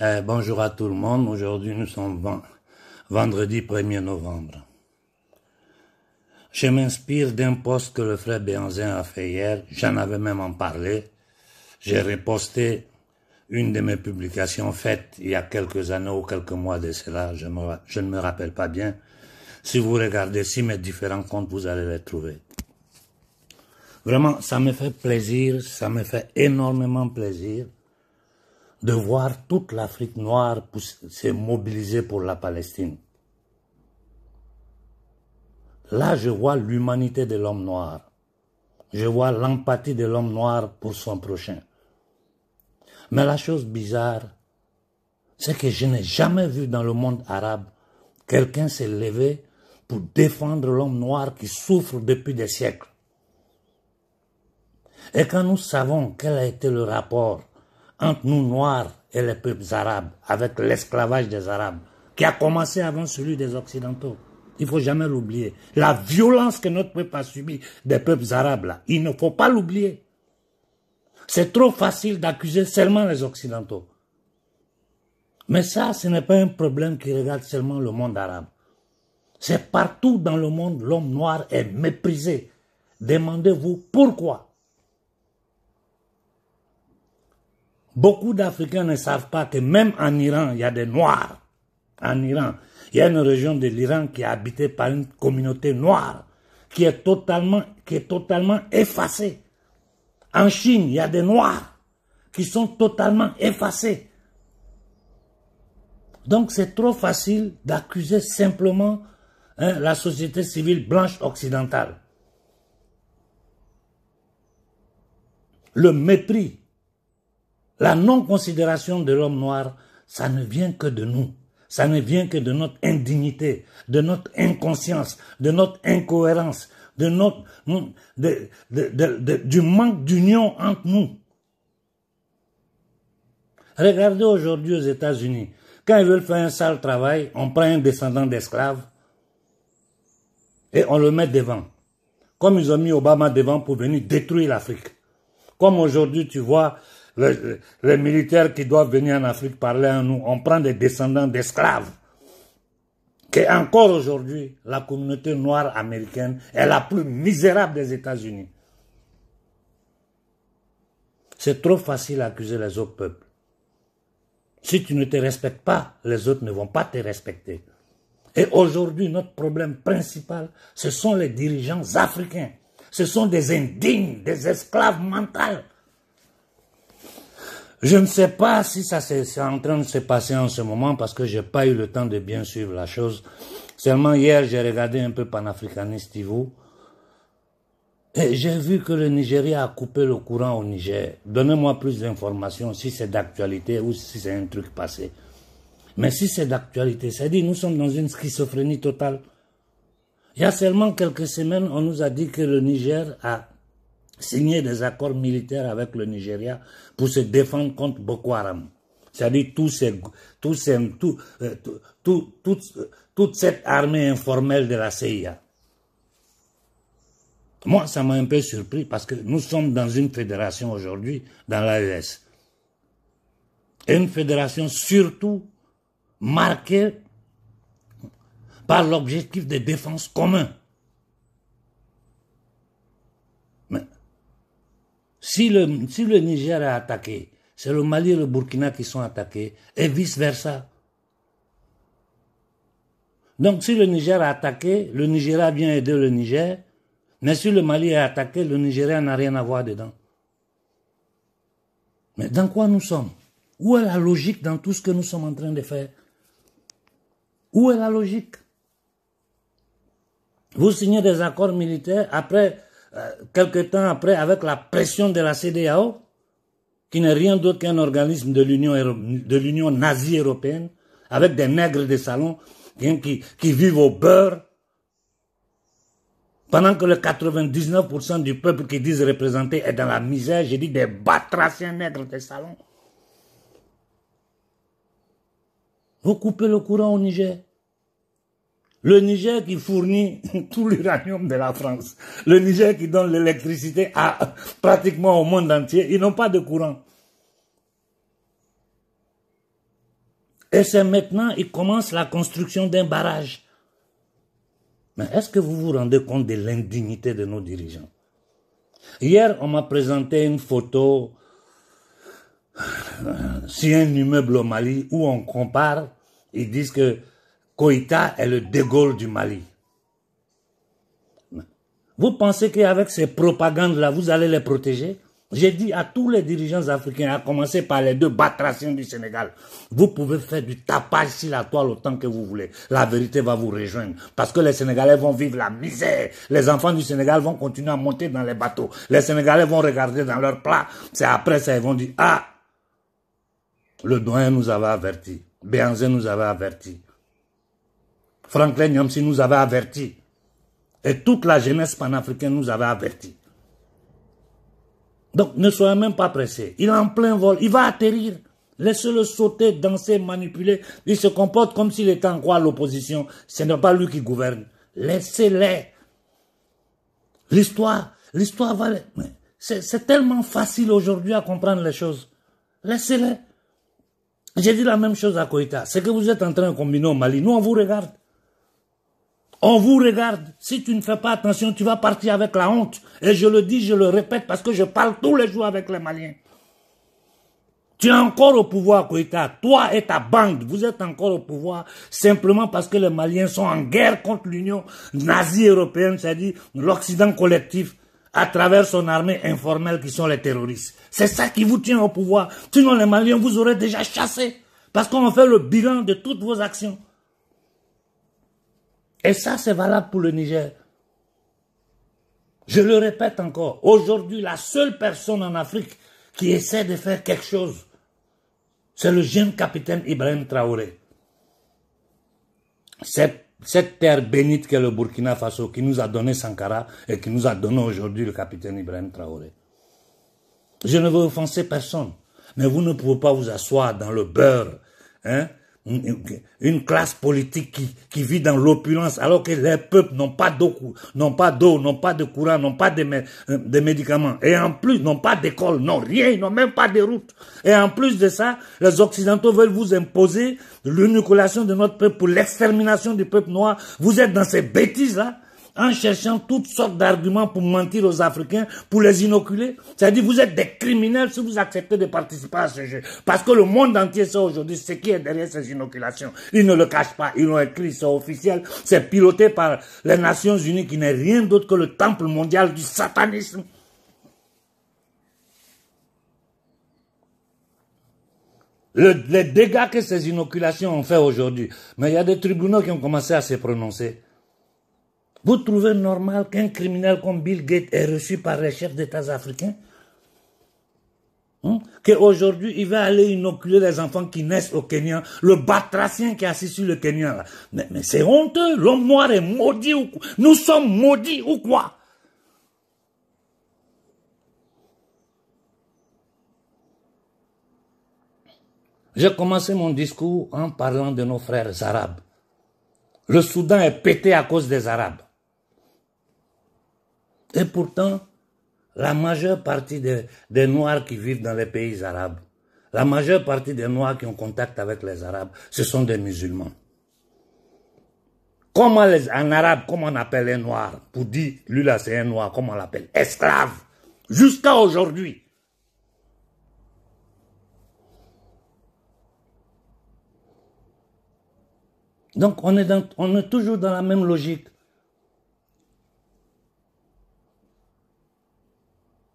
Bonjour à tout le monde. Aujourd'hui, nous sommes vendredi 1er novembre. Je m'inspire d'un post que le frère Béanzin a fait hier. J'en avais même en parlé. J'ai reposté une de mes publications faites il y a quelques années ou quelques mois de cela. Je ne me rappelle pas bien. Si vous regardez mes différents comptes, vous allez les trouver. Vraiment, ça me fait plaisir, ça me fait énormément plaisir de voir toute l'Afrique noire se mobiliser pour la Palestine. Là, je vois l'humanité de l'homme noir. Je vois l'empathie de l'homme noir pour son prochain. Mais la chose bizarre, c'est que je n'ai jamais vu dans le monde arabe quelqu'un se lever pour défendre l'homme noir qui souffre depuis des siècles. Et quand nous savons quel a été le rapport entre nous noirs et les peuples arabes, avec l'esclavage des arabes, qui a commencé avant celui des occidentaux, il ne faut jamais l'oublier. La violence que notre peuple a subie des peuples arabes, là, il ne faut pas l'oublier. C'est trop facile d'accuser seulement les occidentaux. Mais ça, ce n'est pas un problème qui regarde seulement le monde arabe. C'est partout dans le monde, l'homme noir est méprisé. Demandez-vous pourquoi. Beaucoup d'Africains ne savent pas que même en Iran, il y a des Noirs. En Iran, il y a une région de l'Iran qui est habitée par une communauté noire qui est totalement effacée. En Chine, il y a des Noirs qui sont totalement effacés. Donc c'est trop facile d'accuser simplement la société civile blanche occidentale. Le mépris, la non-considération de l'homme noir, ça ne vient que de nous. Ça ne vient que de notre indignité, de notre inconscience, de notre incohérence, du manque d'union entre nous. Regardez aujourd'hui aux États-Unis. Quand ils veulent faire un sale travail, on prend un descendant d'esclaves et on le met devant. Comme ils ont mis Obama devant pour venir détruire l'Afrique. Comme aujourd'hui, tu vois, les militaires qui doivent venir en Afrique parler à nous, on prend des descendants d'esclaves. Que encore aujourd'hui, la communauté noire américaine est la plus misérable des États-Unis. C'est trop facile d'accuser les autres peuples. Si tu ne te respectes pas, les autres ne vont pas te respecter. Et aujourd'hui, notre problème principal, ce sont les dirigeants africains. Ce sont des indignes, des esclaves mentaux. Je ne sais pas si ça c'est en train de se passer en ce moment parce que je n'ai pas eu le temps de bien suivre la chose. Seulement hier, j'ai regardé un peu Panafricaniste TV et j'ai vu que le Nigeria a coupé le courant au Niger. Donnez-moi plus d'informations si c'est d'actualité ou si c'est un truc passé. Mais si c'est d'actualité, c'est-à-dire nous sommes dans une schizophrénie totale. Il y a seulement quelques semaines, on nous a dit que le Niger a signé des accords militaires avec le Nigeria pour se défendre contre Boko Haram. C'est-à-dire toute cette armée informelle de la CIA. Moi, ça m'a un peu surpris parce que nous sommes dans une fédération aujourd'hui, dans l'AES. Et une fédération surtout marquée par l'objectif de défense commun. Mais si le Niger est attaqué, c'est le Mali et le Burkina qui sont attaqués, et vice-versa. Donc si le Niger est attaqué, le Nigeria vient aider le Niger, mais si le Mali est attaqué, le Nigeria n'a rien à voir dedans. Mais dans quoi nous sommes? Où est la logique dans tout ce que nous sommes en train de faire? Où est la logique? Vous signez des accords militaires, après, quelque temps après, avec la pression de la CEDEAO, qui n'est rien d'autre qu'un organisme de l'Union nazie européenne, avec des nègres de salon qui vivent au beurre, pendant que le 99% du peuple qui disent représenter est dans la misère, j'ai dit des batraciens nègres de salon. Vous coupez le courant au Niger. Le Niger qui fournit tout l'uranium de la France. Le Niger qui donne l'électricité pratiquement au monde entier. Ils n'ont pas de courant. Et c'est maintenant qu'ils commencent la construction d'un barrage. Mais est-ce que vous vous rendez compte de l'indignité de nos dirigeants? Hier, on m'a présenté une photo sur un immeuble au Mali où on compare, ils disent que Koïta est le De Gaulle du Mali. Vous pensez qu'avec ces propagandes-là, vous allez les protéger? J'ai dit à tous les dirigeants africains, à commencer par les deux batraciens du Sénégal, vous pouvez faire du tapage sur la toile autant que vous voulez. La vérité va vous rejoindre. Parce que les Sénégalais vont vivre la misère. Les enfants du Sénégal vont continuer à monter dans les bateaux. Les Sénégalais vont regarder dans leur plat. C'est après ça, ils vont dire, ah, le doyen nous avait averti. Béanzé nous avait averti. Franklin Nyamsi nous avait averti. Et toute la jeunesse panafricaine nous avait averti. Donc, ne soyez même pas pressés. Il est en plein vol. Il va atterrir. Laissez-le sauter, danser, manipuler. Il se comporte comme s'il était en quoi l'opposition. Ce n'est pas lui qui gouverne. Laissez-les. L'histoire va... C'est tellement facile aujourd'hui à comprendre les choses. Laissez-les. J'ai dit la même chose à Koïta. C'est que vous êtes en train de combiner au Mali. Nous, on vous regarde. On vous regarde. Si tu ne fais pas attention, tu vas partir avec la honte. Et je le dis, je le répète, parce que je parle tous les jours avec les Maliens. Tu es encore au pouvoir, Koïta. Toi et ta bande, vous êtes encore au pouvoir simplement parce que les Maliens sont en guerre contre l'Union nazie européenne, c'est-à-dire l'Occident collectif, à travers son armée informelle qui sont les terroristes. C'est ça qui vous tient au pouvoir. Sinon, les Maliens vous auraient déjà chassés. Parce qu'on fait le bilan de toutes vos actions. Et ça, c'est valable pour le Niger. Je le répète encore. Aujourd'hui, la seule personne en Afrique qui essaie de faire quelque chose, c'est le jeune capitaine Ibrahim Traoré. Cette terre bénite qu'est le Burkina Faso, qui nous a donné Sankara et qui nous a donné aujourd'hui le capitaine Ibrahim Traoré. Je ne veux offenser personne, mais vous ne pouvez pas vous asseoir dans le beurre, hein? Une classe politique qui vit dans l'opulence alors que les peuples n'ont pas d'eau, n'ont pas de courant, n'ont pas de médicaments et en plus n'ont pas d'école, non rien, ils n'ont même pas de route. Et en plus de ça, les Occidentaux veulent vous imposer l'uniculation de notre peuple pour l'extermination du peuple noir. Vous êtes dans ces bêtises-là en cherchant toutes sortes d'arguments pour mentir aux Africains, pour les inoculer. C'est-à-dire vous êtes des criminels si vous acceptez de participer à ce jeu. Parce que le monde entier sait aujourd'hui ce qui est derrière ces inoculations. Ils ne le cachent pas, ils l'ont écrit, c'est officiel. C'est piloté par les Nations Unies qui n'est rien d'autre que le temple mondial du satanisme. Les dégâts que ces inoculations ont fait aujourd'hui. Mais il y a des tribunaux qui ont commencé à se prononcer. Vous trouvez normal qu'un criminel comme Bill Gates est reçu par les chefs d'État africains? Qu'aujourd'hui, il va aller inoculer les enfants qui naissent au Kenya. Le batracien qui est assis sur le Kenya, là. Mais c'est honteux. L'homme noir est maudit ou quoi? Nous sommes maudits ou quoi? J'ai commencé mon discours en parlant de nos frères arabes. Le Soudan est pété à cause des Arabes. Et pourtant, la majeure partie des Noirs qui vivent dans les pays arabes, la majeure partie des Noirs qui ont contact avec les Arabes, ce sont des musulmans. Comment en arabe, comment on appelle un Noir? Pour dire, lui là c'est un Noir, comment on l'appelle? Esclave. Jusqu'à aujourd'hui. Donc on est toujours dans la même logique.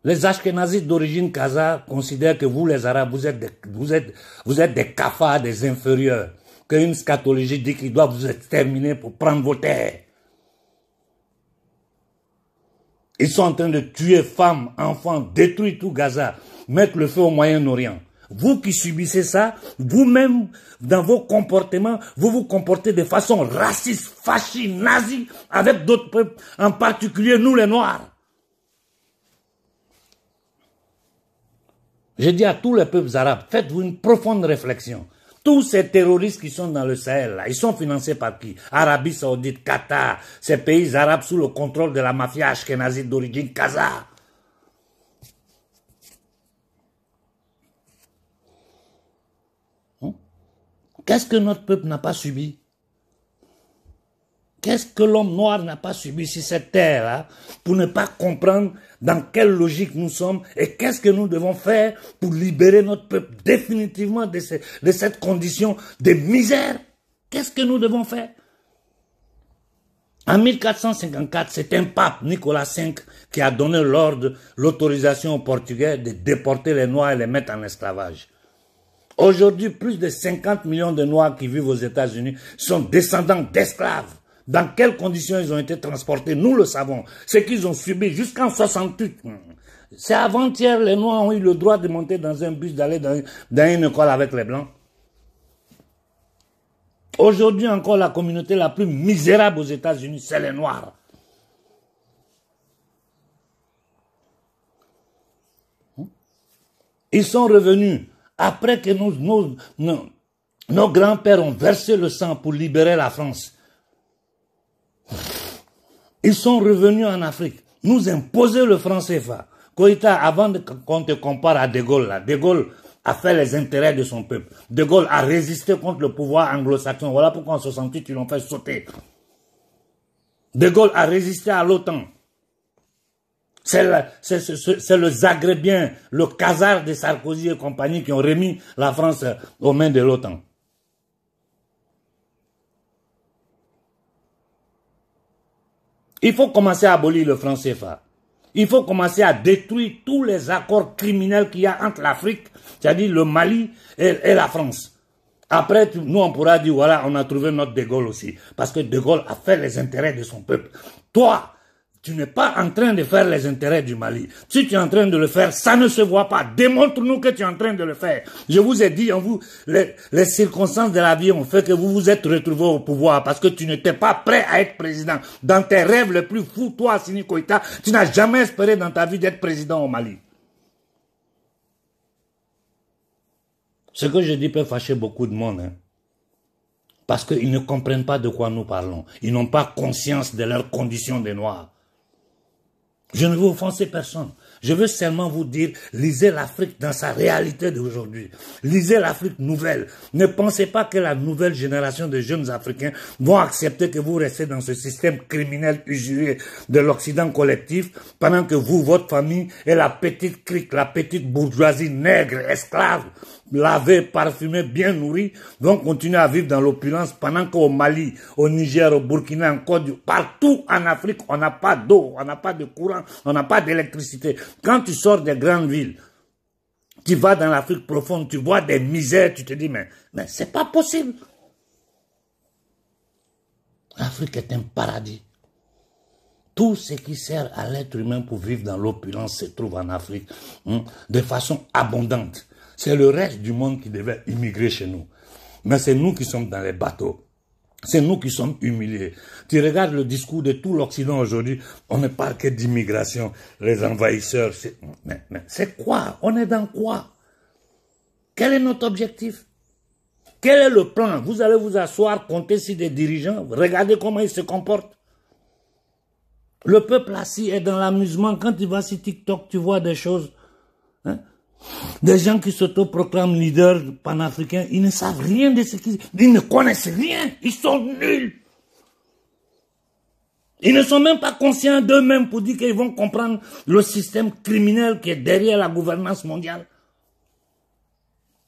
Les Ashkénazites d'origine Kaza considèrent que vous, les Arabes, vous êtes des cafards, des inférieurs. Qu'une scatologie dit qu'ils doivent vous exterminer pour prendre vos terres. Ils sont en train de tuer femmes, enfants, détruire tout Gaza, mettre le feu au Moyen-Orient. Vous qui subissez ça, vous-même, dans vos comportements, vous vous comportez de façon raciste, fasciste, nazie, avec d'autres peuples, en particulier nous les Noirs. Je dis à tous les peuples arabes, faites-vous une profonde réflexion. Tous ces terroristes qui sont dans le Sahel, là, ils sont financés par qui? Arabie Saoudite, Qatar, ces pays arabes sous le contrôle de la mafia ashkénazite d'origine Kaza. Qu'est-ce que notre peuple n'a pas subi? Qu'est-ce que l'homme noir n'a pas subi sur cette terre-là pour ne pas comprendre dans quelle logique nous sommes et qu'est-ce que nous devons faire pour libérer notre peuple définitivement de cette condition de misère? Qu'est-ce que nous devons faire? En 1454, c'est un pape, Nicolas V, qui a donné l'ordre, l'autorisation aux Portugais de déporter les Noirs et les mettre en esclavage. Aujourd'hui, plus de 50 millions de Noirs qui vivent aux États-Unis sont descendants d'esclaves. Dans quelles conditions ils ont été transportés, nous le savons. Ce qu'ils ont subi jusqu'en 68. C'est avant-hier, les Noirs ont eu le droit de monter dans un bus, d'aller dans une école avec les Blancs. Aujourd'hui encore, la communauté la plus misérable aux États-Unis, c'est les Noirs. Ils sont revenus après que nos grands-pères ont versé le sang pour libérer la France. Ils sont revenus en Afrique, nous imposer le franc CFA. Koïta, avant qu'on te compare à De Gaulle, là, De Gaulle a fait les intérêts de son peuple. De Gaulle a résisté contre le pouvoir anglo-saxon. Voilà pourquoi en 68, ils l'ont fait sauter. De Gaulle a résisté à l'OTAN. C'est le Zagrebien, le Khazar de Sarkozy et compagnie qui ont remis la France aux mains de l'OTAN. Il faut commencer à abolir le franc CFA. Il faut commencer à détruire tous les accords criminels qu'il y a entre l'Afrique, c'est-à-dire le Mali et la France. Après, nous, on pourra dire, voilà, on a trouvé notre De Gaulle aussi. Parce que De Gaulle a fait les intérêts de son peuple. Toi, tu n'es pas en train de faire les intérêts du Mali. Si tu es en train de le faire, ça ne se voit pas. Démontre-nous que tu es en train de le faire. Je vous ai dit, les circonstances de la vie ont fait que vous vous êtes retrouvés au pouvoir parce que tu n'étais pas prêt à être président. Dans tes rêves les plus fous, toi, Assimi Goïta, tu n'as jamais espéré dans ta vie d'être président au Mali. Ce que je dis peut fâcher beaucoup de monde, hein. Parce qu'ils ne comprennent pas de quoi nous parlons. Ils n'ont pas conscience de leurs conditions de Noirs. Je ne veux offenser personne. Je veux seulement vous dire, lisez l'Afrique dans sa réalité d'aujourd'hui. Lisez l'Afrique nouvelle. Ne pensez pas que la nouvelle génération de jeunes Africains vont accepter que vous restez dans ce système criminel usurier de l'Occident collectif pendant que vous, votre famille et la petite clique, la petite bourgeoisie nègre, esclave, lavée, parfumée, bien nourrie, vont continuer à vivre dans l'opulence pendant qu'au Mali, au Niger, au Burkina, en Côte d'Ivoire, partout en Afrique, on n'a pas d'eau, on n'a pas de courant, on n'a pas d'électricité. Quand tu sors des grandes villes, tu vas dans l'Afrique profonde, tu vois des misères, tu te dis, mais c'est pas possible. L'Afrique est un paradis. Tout ce qui sert à l'être humain pour vivre dans l'opulence se trouve en Afrique, de façon abondante. C'est le reste du monde qui devait immigrer chez nous. Mais c'est nous qui sommes dans les bateaux. C'est nous qui sommes humiliés. Tu regardes le discours de tout l'Occident aujourd'hui, on ne parle que d'immigration, les envahisseurs. Mais c'est quoi? On est dans quoi? Quel est notre objectif? Quel est le plan? Vous allez vous asseoir, compter sur des dirigeants, regardez comment ils se comportent. Le peuple assis est dans l'amusement. Quand tu vas sur TikTok, tu vois des choses. Hein? Des gens qui s'autoproclament leaders panafricains, ils ne savent rien de ce qu'ils... Ils ne connaissent rien, ils sont nuls. Ils ne sont même pas conscients d'eux-mêmes pour dire qu'ils vont comprendre le système criminel qui est derrière la gouvernance mondiale.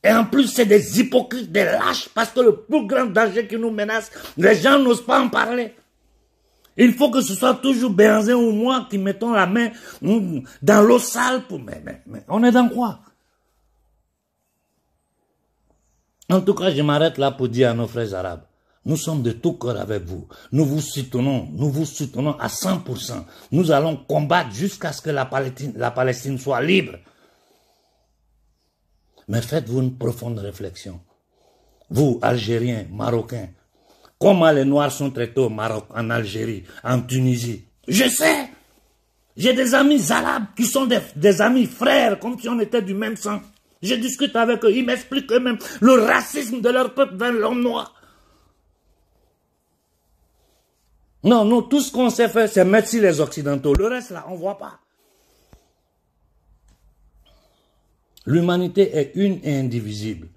Et en plus, c'est des hypocrites, des lâches, parce que le plus grand danger qui nous menace, les gens n'osent pas en parler. Il faut que ce soit toujours Béhanzin ou moi qui mettons la main dans l'eau sale pour... Mais on est dans quoi? En tout cas, je m'arrête là pour dire à nos frères arabes, nous sommes de tout cœur avec vous. Nous vous soutenons à 100%. Nous allons combattre jusqu'à ce que la Palestine soit libre. Mais faites-vous une profonde réflexion. Vous, Algériens, Marocains, comment les Noirs sont traités au Maroc, en Algérie, en Tunisie. Je sais. J'ai des amis arabes qui sont des amis frères, comme si on était du même sang. Je discute avec eux, ils m'expliquent eux-mêmes le racisme de leur peuple vers l'homme noir. Non, nous, tout ce qu'on sait faire, c'est mettre sur les Occidentaux. Le reste, là, on ne voit pas. L'humanité est une et indivisible.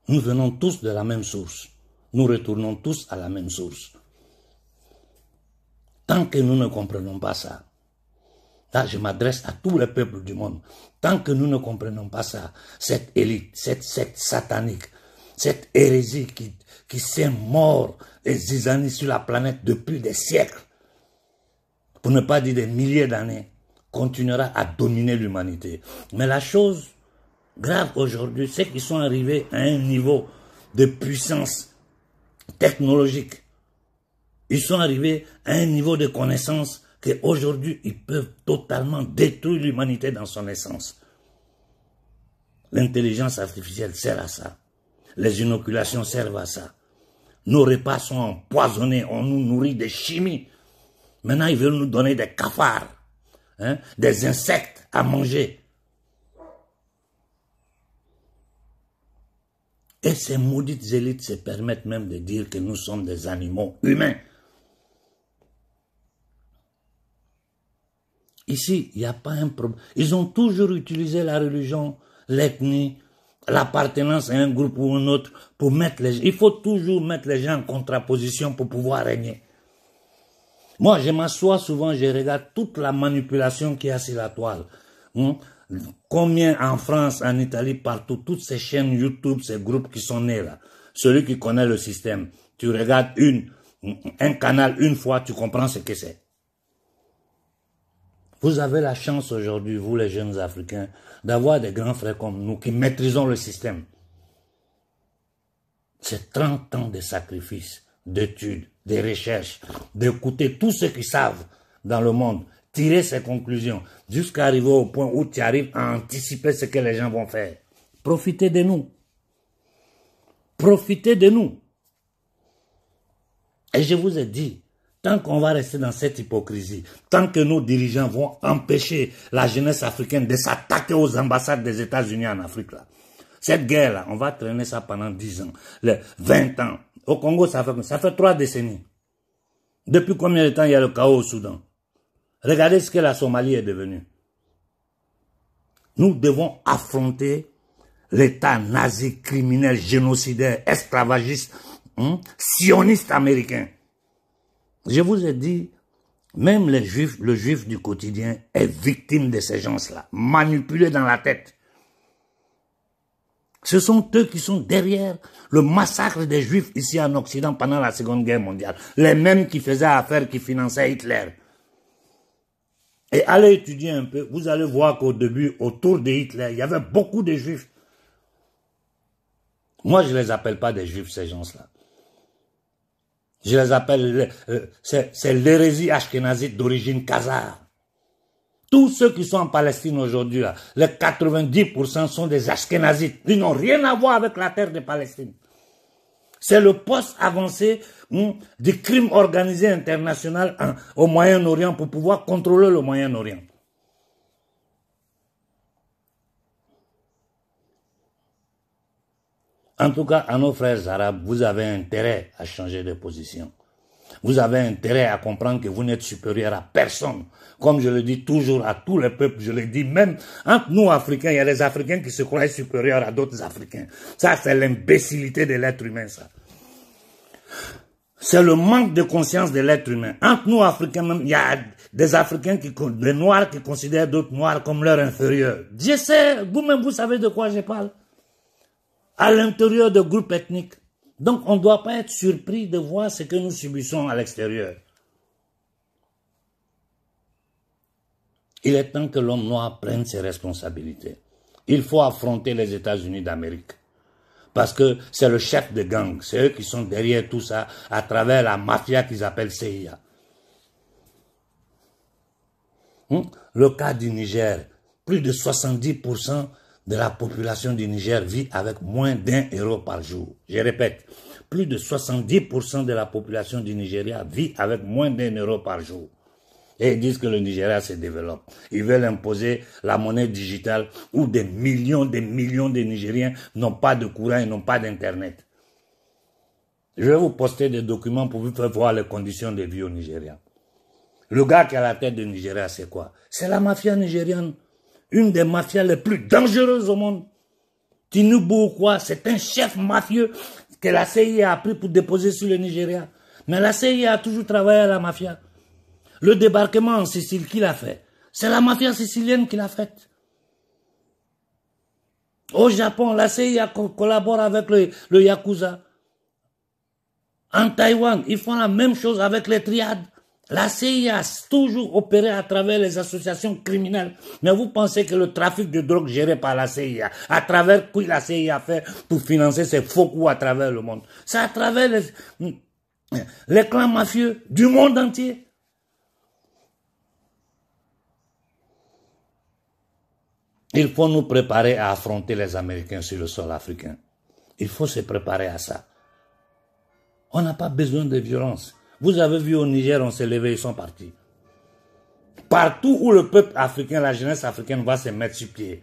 Nous venons tous de la même source. Nous retournons tous à la même source. Tant que nous ne comprenons pas ça, là je m'adresse à tous les peuples du monde, tant que nous ne comprenons pas ça, cette élite, cette secte satanique, cette hérésie qui s'est mort les zizanies sur la planète depuis des siècles, pour ne pas dire des milliers d'années, continuera à dominer l'humanité. Mais la chose grave aujourd'hui, c'est qu'ils sont arrivés à un niveau de puissance technologique. Ils sont arrivés à un niveau de connaissance qu'aujourd'hui, ils peuvent totalement détruire l'humanité dans son essence. L'intelligence artificielle sert à ça. Les inoculations servent à ça. Nos repas sont empoisonnés, on nous nourrit de chimie. Maintenant, ils veulent nous donner des cafards, hein, des insectes à manger. Et ces maudites élites se permettent même de dire que nous sommes des animaux humains. Ici, il n'y a pas un problème. Ils ont toujours utilisé la religion, l'ethnie, l'appartenance à un groupe ou un autre pour mettre les gens. Il faut toujours mettre les gens en contraposition pour pouvoir régner. Moi, je m'assois souvent, je regarde toute la manipulation qu'il y a sur la toile. Combien en France, en Italie, partout, toutes ces chaînes YouTube, ces groupes qui sont nés là. Celui qui connaît le système, tu regardes un canal une fois, tu comprends ce que c'est. Vous avez la chance aujourd'hui, vous les jeunes Africains, d'avoir des grands frères comme nous qui maîtrisons le système. C'est 30 ans de sacrifices, d'études, de recherches, d'écouter tous ceux qui savent dans le monde, tirer ses conclusions, jusqu'à arriver au point où tu arrives à anticiper ce que les gens vont faire. Profitez de nous. Profitez de nous. Et je vous ai dit, tant qu'on va rester dans cette hypocrisie, tant que nos dirigeants vont empêcher la jeunesse africaine de s'attaquer aux ambassades des États-Unis en Afrique, là, cette guerre-là, on va traîner ça pendant 10 ans, 20 ans. Au Congo, ça fait 3 décennies. Depuis combien de temps il y a le chaos au Soudan? Regardez ce que la Somalie est devenue. Nous devons affronter l'État nazi, criminel, génocidaire, esclavagiste, sioniste américain. Je vous ai dit, même le juif du quotidien est victime de ces gens-là, manipulé dans la tête. Ce sont eux qui sont derrière le massacre des juifs ici en Occident pendant la Seconde Guerre mondiale. Les mêmes qui faisaient affaire, qui finançaient Hitler. Et allez étudier un peu, vous allez voir qu'au début, autour de Hitler, il y avait beaucoup de juifs. Moi, je ne les appelle pas des juifs, ces gens-là. Je les appelle, c'est l'hérésie ashkénazite d'origine khazare. Tous ceux qui sont en Palestine aujourd'hui, les 90% sont des ashkénazites. Ils n'ont rien à voir avec la terre de Palestine. C'est le poste avancé du crime organisé international au Moyen-Orient pour pouvoir contrôler le Moyen-Orient. En tout cas, à nos frères arabes, vous avez intérêt à changer de position. Vous avez intérêt à comprendre que vous n'êtes supérieur à personne. Comme je le dis toujours à tous les peuples, je le dis même entre nous Africains, il y a des Africains qui se croient supérieurs à d'autres Africains. Ça, c'est l'imbécilité de l'être humain, ça. C'est le manque de conscience de l'être humain. Entre nous Africains, même, il y a des Africains, des Noirs qui considèrent d'autres Noirs comme leurs inférieurs. Je sais, vous-même, vous savez de quoi je parle. À l'intérieur de groupes ethniques. Donc, on ne doit pas être surpris de voir ce que nous subissons à l'extérieur. Il est temps que l'homme noir prenne ses responsabilités. Il faut affronter les États-Unis d'Amérique. Parce que c'est le chef de gang. C'est eux qui sont derrière tout ça à travers la mafia qu'ils appellent CIA. Le cas du Niger, plus de 70% de la population du Niger vit avec moins d'1 € par jour. Je répète, plus de 70% de la population du Nigeria vit avec moins d'1 € par jour. Et ils disent que le Nigeria se développe. Ils veulent imposer la monnaie digitale où des millions de Nigériens n'ont pas de courant et n'ont pas d'internet. Je vais vous poster des documents pour vous faire voir les conditions de vie au Nigeria. Le gars qui a la tête du Nigeria, c'est quoi? C'est la mafia nigériane. Une des mafias les plus dangereuses au monde. Tinubu, quoi, c'est un chef mafieux que la CIA a pris pour déposer sur le Nigeria. Mais la CIA a toujours travaillé à la mafia. Le débarquement en Sicile, qui l'a fait? C'est la mafia sicilienne qui l'a fait. Au Japon, la CIA collabore avec le Yakuza. En Taïwan, ils font la même chose avec les triades. La CIA a toujours opéré à travers les associations criminelles. Mais vous pensez que le trafic de drogue géré par la CIA, à travers quoi la CIA fait pour financer ses faux coups à travers le monde? C'est à travers les clans mafieux du monde entier. Il faut nous préparer à affronter les Américains sur le sol africain. Il faut se préparer à ça. On n'a pas besoin de violence. Vous avez vu au Niger, on s'est levé, ils sont partis. Partout où le peuple africain, la jeunesse africaine va se mettre sur pied.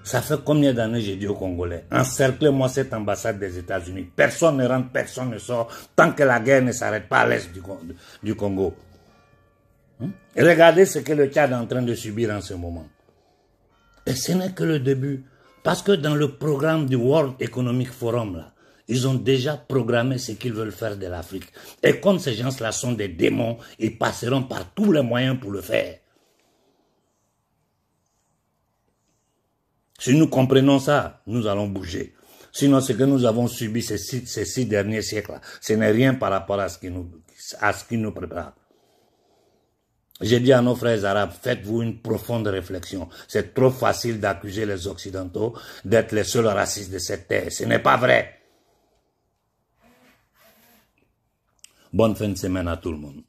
Ça fait combien d'années j'ai dit aux Congolais, encerclez-moi cette ambassade des États-Unis. Personne ne rentre, personne ne sort, tant que la guerre ne s'arrête pas à l'est du Congo. Et regardez ce que le Tchad est en train de subir en ce moment. Et ce n'est que le début. Parce que dans le programme du World Economic Forum, là, ils ont déjà programmé ce qu'ils veulent faire de l'Afrique. Et comme ces gens-là sont des démons, ils passeront par tous les moyens pour le faire. Si nous comprenons ça, nous allons bouger. Sinon, ce que nous avons subi ces six derniers siècles, ce n'est rien par rapport à ce qui nous prépare. J'ai dit à nos frères arabes, faites-vous une profonde réflexion. C'est trop facile d'accuser les Occidentaux d'être les seuls racistes de cette terre. Ce n'est pas vrai. Bonne fin de semaine à tout le monde.